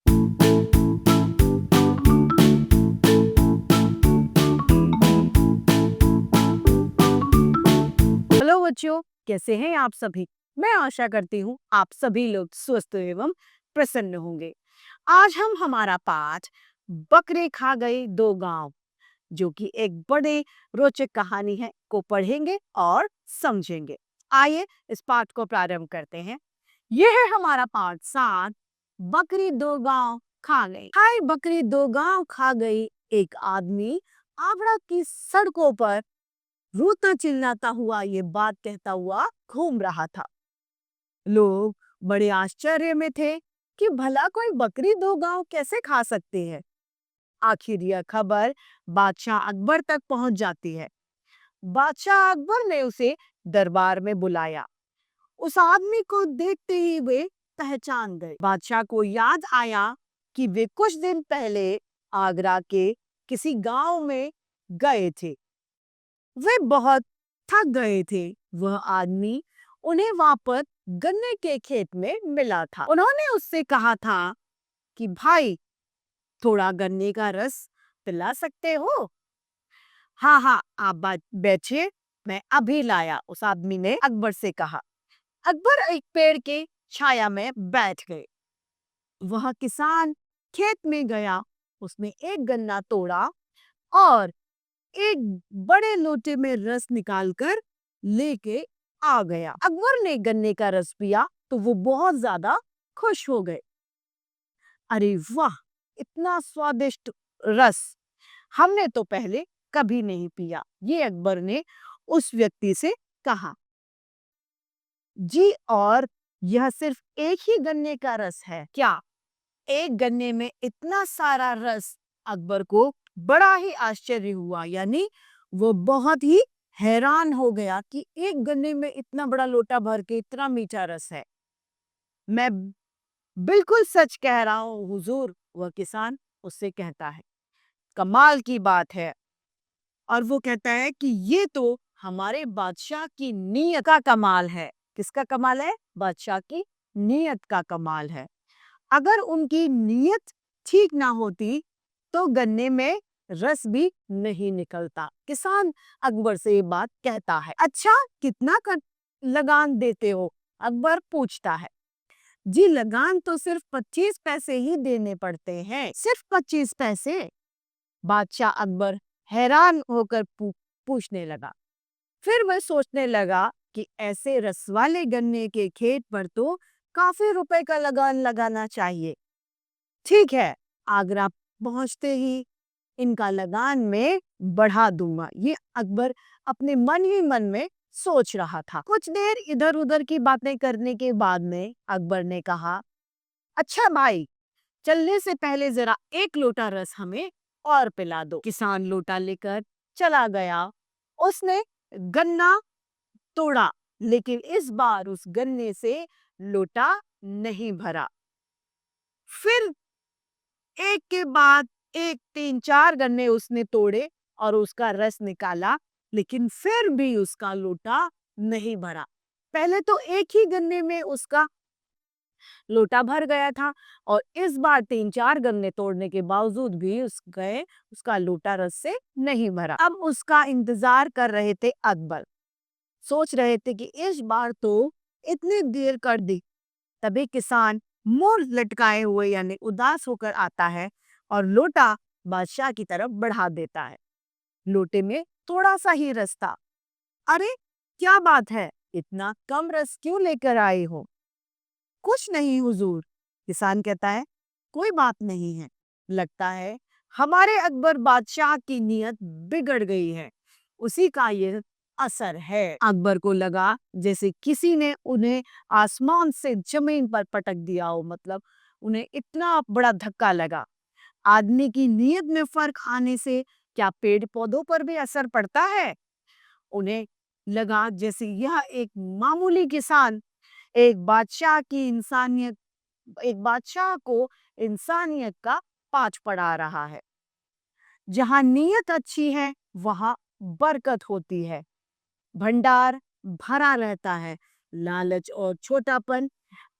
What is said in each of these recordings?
Hello बच्चों, कैसे हैं आप सभी। मैं आशा करती हूँ आप सभी लोग स्वस्थ एवं प्रसन्न होंगे। आज हम हमारा पाठ बकरे खा गए दो गांव, जो कि एक बड़े रोचक कहानी है, को पढ़ेंगे और समझेंगे। आइए इस पाठ को प्रारंभ करते हैं। यह है हमारा पाठ 7, बकरी दो गांव खा गई। हाय बकरी दो गांव खा गई। एक आदमी आगरा की सड़कों पर रोता चिल्लाता हुआ ये बात कहता हुआ घूम रहा था। लोग बड़े आश्चर्य में थे कि भला कोई बकरी दो गांव कैसे खा सकती है। आखिर यह खबर बादशाह अकबर तक पहुंच जाती है। बादशाह अकबर ने उसे दरबार में बुलाया। उस आदमी को देखते ही वे पहचान गए। बादशाह को याद आया कि वे कुछ दिन पहले आगरा के किसी गांव में गए थे। वे बहुत थक गए थे। वह आदमी उन्हें वापस गन्ने के खेत में मिला था। उन्होंने उससे कहा था कि भाई, थोड़ा गन्ने का रस पिला सकते हो? हाँ हाँ, आप बैठिए, मैं अभी लाया, उस आदमी ने अकबर से कहा। अकबर एक पेड़ के छाया में बैठ गए। वह किसान खेत में गया। उसने एक गन्ना तोड़ा और एक बड़े लोटे में रस निकालकर लेके आ गया। अकबर ने गन्ने का रस पिया तो वो बहुत ज्यादा खुश हो गए। अरे वाह, इतना स्वादिष्ट रस हमने तो पहले कभी नहीं पिया, ये अकबर ने उस व्यक्ति से कहा। जी, और यह सिर्फ एक ही गन्ने का रस है क्या? एक गन्ने में इतना सारा रस? अकबर को बड़ा ही आश्चर्य हुआ, यानी वो बहुत ही हैरान हो गया कि एक गन्ने में इतना बड़ा लोटा भर के इतना मीठा रस है। मैं बिल्कुल सच कह रहा हूँ हुजूर, वह किसान उससे कहता है। कमाल की बात है। और वो कहता है कि ये तो हमारे बादशाह की नीयत का कमाल है। किसका कमाल है? बादशाह की नीयत का कमाल है। अगर उनकी नीयत ठीक ना होती तो गन्ने में रस भी नहीं निकलता। किसान अकबर से ये बात कहता है। अच्छा, कितना कर लगान देते हो? अकबर पूछता है। जी, लगान तो सिर्फ 25 पैसे ही देने पड़ते हैं। सिर्फ 25 पैसे? बादशाह अकबर हैरान होकर पूछने लगा। फिर वह सोचने लगा कि ऐसे रस वाले गन्ने के खेत पर तो काफी रुपए का लगान लगाना चाहिए। ठीक है, आगरा पहुंचते ही इनका लगान में बढ़ा दूंगा, ये अकबर अपने मन ही मन में सोच रहा था। कुछ देर इधर उधर की बातें करने के बाद में अकबर ने कहा, अच्छा भाई, चलने से पहले जरा एक लोटा रस हमें और पिला दो। किसान लोटा लेकर चला गया। उसने गन्ना तोड़ा, लेकिन इस बार उस गन्ने से लोटा नहीं भरा। फिर एक के बाद एक 3-4 गन्ने उसने तोड़े और उसका रस निकाला, लेकिन फिर भी उसका लोटा नहीं भरा। पहले तो एक ही गन्ने में उसका लोटा भर गया था और इस बार 3-4 गन्ने तोड़ने के बावजूद भी उसका लोटा रस से नहीं भरा। अब उसका इंतजार कर रहे थे अकबर। सोच रहे थे कि इस बार तो इतनी देर कर दी। तभी किसान मुंह लटकाए हुए यानी उदास होकर आता है और लोटा बादशाह की तरफ बढ़ा देता है। लोटे में थोड़ा सा ही रस था। अरे, क्या बात है, इतना कम रस क्यों लेकर आए हो? कुछ नहीं हुजूर, किसान कहता है। कोई बात नहीं है, लगता है हमारे अकबर बादशाह की नीयत बिगड़ गई है, उसी का ये असर है। अकबर को लगा जैसे किसी ने उन्हें आसमान से जमीन पर पटक दिया हो, मतलब उन्हें इतना बड़ा धक्का लगा। आदमी की नीयत में फर्क आने से क्या पेड़ पौधों पर भी असर पड़ता है? उन्हें लगा जैसे यह एक मामूली किसान एक बादशाह को इंसानियत का पाठ पढ़ा रहा है। जहां नीयत अच्छी है वहां बरकत होती है, भंडार भरा रहता है। लालच और छोटापन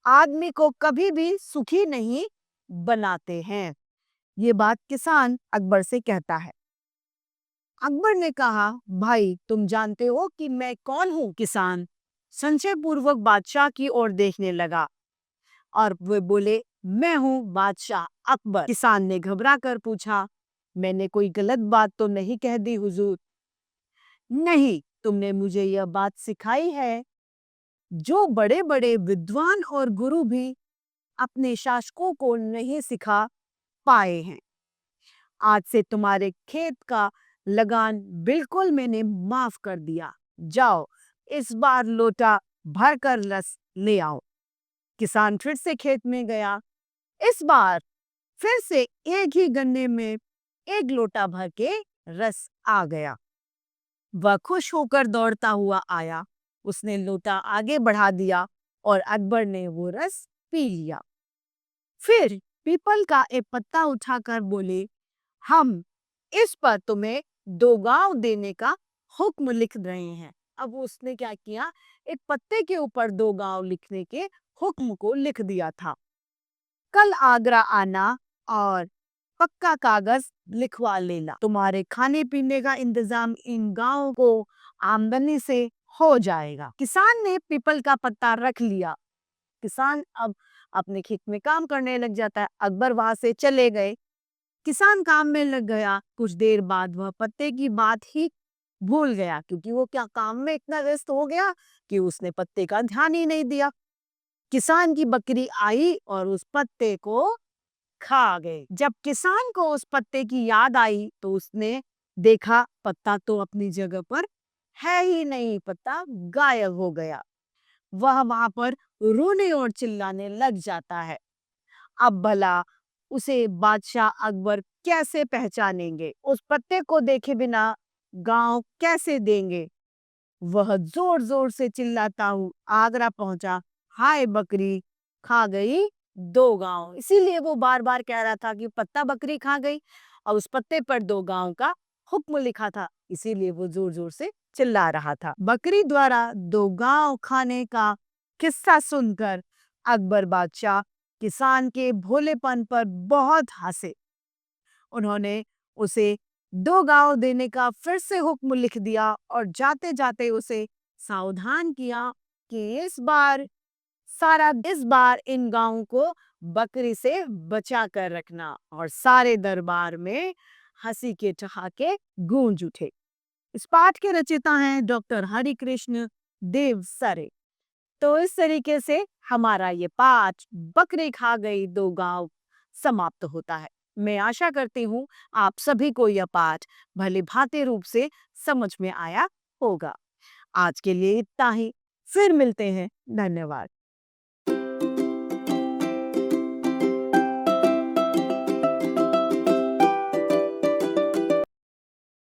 आदमी को कभी भी सुखी नहीं बनाते हैं। ये बात किसान अकबर से कहता है। अकबर ने कहा, भाई तुम जानते हो कि मैं कौन हूँ? किसान संशय पूर्वक बादशाह की ओर देखने लगा और वे बोले, मैं हूँ बादशाह अकबर। किसान ने घबरा कर पूछा, मैंने कोई गलत बात तो नहीं कह दी हुजूर? नहीं, तुमने मुझे यह बात सिखाई है जो बड़े बड़े विद्वान और गुरु भी अपने शासकों को नहीं सिखा पाए हैं। आज से तुम्हारे खेत का लगान बिल्कुल मैंने माफ कर दिया। जाओ, इस बार लोटा भरकर रस ले आओ। किसान फिर से खेत में गया। इस बार फिर से एक ही गन्ने में एक लोटा भर के रस आ गया। वह खुश होकर दौड़ता हुआ आया। उसने लोटा आगे बढ़ा दिया और अकबर ने वो रस पी लिया। फिर पीपल का एक पत्ता उठाकर बोले, हम इस पर तुम्हें 2 गांव देने का हुक्म लिख रहे हैं। अब उसने क्या किया, एक पत्ते के ऊपर 2 गांव लिखने के हुक्म को लिख दिया था। कल आगरा आना और पक्का कागज लिखवा लेना। तुम्हारे खाने पीने का इंतजाम इन गांवों को आमदनी से हो जाएगा। किसान ने पीपल का पत्ता रख लिया। किसान अब अपने खेत में काम करने लग जाता है। अकबर वहां से चले गए। किसान काम में लग गया। कुछ देर बाद वह पत्ते की बात ही भूल गया, क्योंकि वो क्या काम में इतना व्यस्त हो गया कि उसने पत्ते का ध्यान ही नहीं दिया। किसान की बकरी आई और उस पत्ते को खा गए। जब किसान को उस पत्ते की याद आई तो उसने देखा पत्ता तो अपनी जगह पर है ही नहीं, पत्ता गायब हो गया। वह वहां पर रोने और चिल्लाने लग जाता है। अब भला उसे बादशाह अकबर कैसे पहचानेंगे? उस पत्ते को देखे बिना गांव कैसे देंगे? वह जोर जोर से चिल्लाता हूँ आगरा पहुंचा। हाय बकरी खा गई 2 गांव। इसीलिए वो बार बार कह रहा था कि पत्ता बकरी खा गई और उस पत्ते पर 2 गांव का हुक्म लिखा था, इसीलिए वो जोर जोर से चिल्ला रहा था। बकरी द्वारा 2 गांव खाने का किस्सा सुनकर अकबर बादशाह किसान के भोलेपन पर बहुत हंसे। उन्होंने उसे 2 गांव देने का फिर से हुक्म लिख दिया और जाते जाते उसे सावधान किया कि इस बार इन गांवों को बकरी से बचा कर रखना। और सारे दरबार में हंसी के ठहाके गूंज उठे। इस पाठ के रचयिता हैं डॉक्टर हरि कृष्ण देव सरे। तो इस तरीके से हमारा ये पाठ बकरी खा गई 2 गांव समाप्त होता है। मैं आशा करती हूँ आप सभी को यह पाठ भली भांति रूप से समझ में आया होगा। आज के लिए इतना ही। फिर मिलते हैं। धन्यवाद।